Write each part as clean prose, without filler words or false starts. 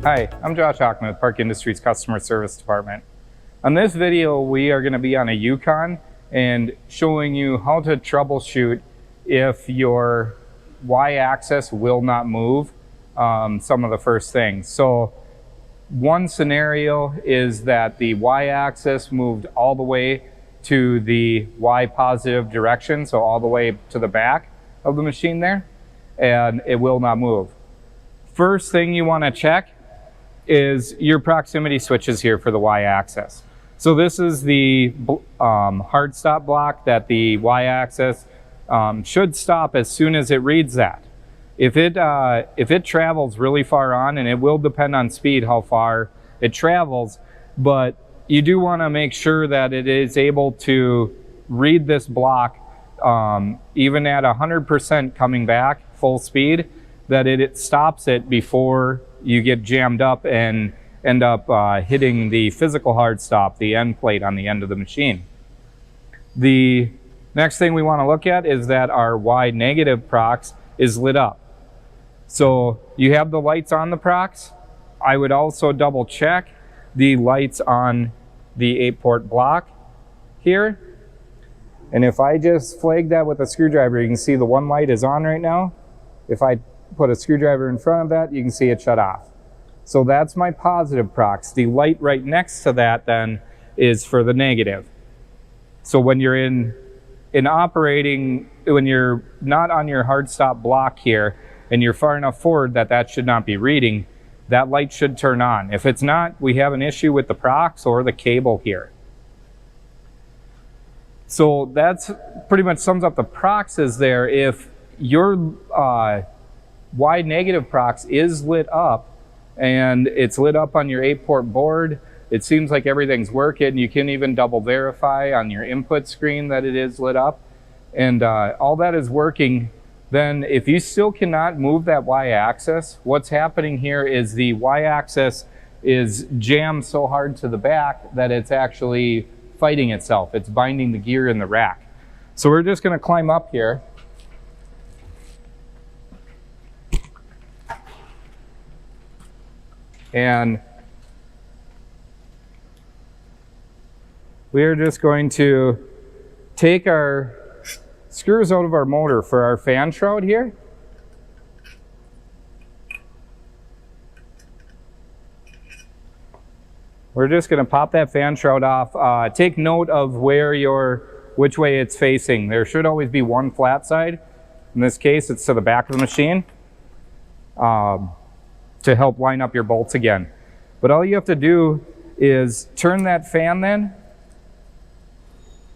Hi, I'm Josh Hockman with Park Industries Customer Service Department. On this video, we are going to be on a Yukon and showing you how to troubleshoot if your Y-axis will not move, some of the first things. So one scenario is that the Y-axis moved all the way to the Y positive direction, so all the way to the back of the machine there, and it will not move. First thing you want to check is your proximity switches here for the Y-axis. So this is the hard stop block that the Y-axis should stop as soon as it reads that. If it travels really far on, and it will depend on speed how far it travels, but you do want to make sure that it is able to read this block even at 100% coming back full speed, that it stops it before you get jammed up and end up hitting the physical hard stop, the end plate on the end of the machine. The next thing we want to look at is that our Y negative prox is lit up. So you have the lights on the prox. I would also double check the lights on the 8-port block here. And if I just flag that with a screwdriver, you can see the one light is on right now. If I put a screwdriver in front of that, you can see it shut off. So that's my positive prox. The light right next to that then is for the negative. So when you're in operating, when you're not on your hard stop block here and you're far enough forward that should not be reading, that light should turn on. If it's not, we have an issue with the prox or the cable here. So that's pretty much sums up the proxes there. If your Y negative prox is lit up and it's lit up on your 8-port board, it seems like everything's working. You can even double verify on your input screen that it is lit up, and all that is working. Then if you still cannot move that Y-axis, what's happening here is the Y-axis is jammed so hard to the back that it's actually fighting itself. It's binding the gear in the rack. So we're just going to climb up here. And we are just going to take our screws out of our motor for our fan shroud here. We're just going to pop that fan shroud off. Take note of which way it's facing. There should always be one flat side. In this case, it's to the back of the machine to help line up your bolts again. But all you have to do is turn that fan then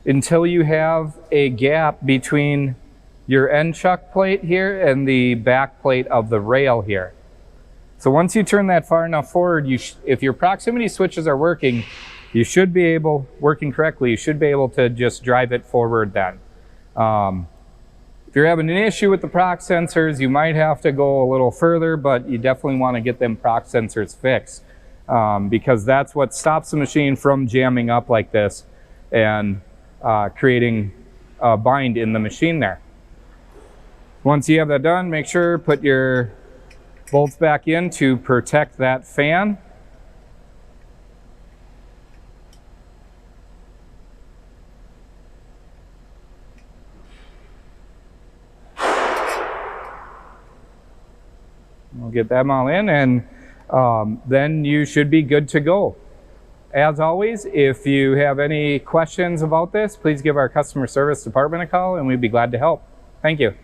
until you have a gap between your end chuck plate here and the back plate of the rail here. So once you turn that far enough forward, if your proximity switches are working, you should be able, working correctly, you should be able to just drive it forward then. If you're having an issue with the prox sensors, you might have to go a little further, but you definitely want to get them prox sensors fixed because that's what stops the machine from jamming up like this and creating a bind in the machine there. Once you have that done, make sure put your bolts back in to protect that fan. We'll get them all in, and then you should be good to go. As always, if you have any questions about this, please give our customer service department a call and we'd be glad to help. Thank you.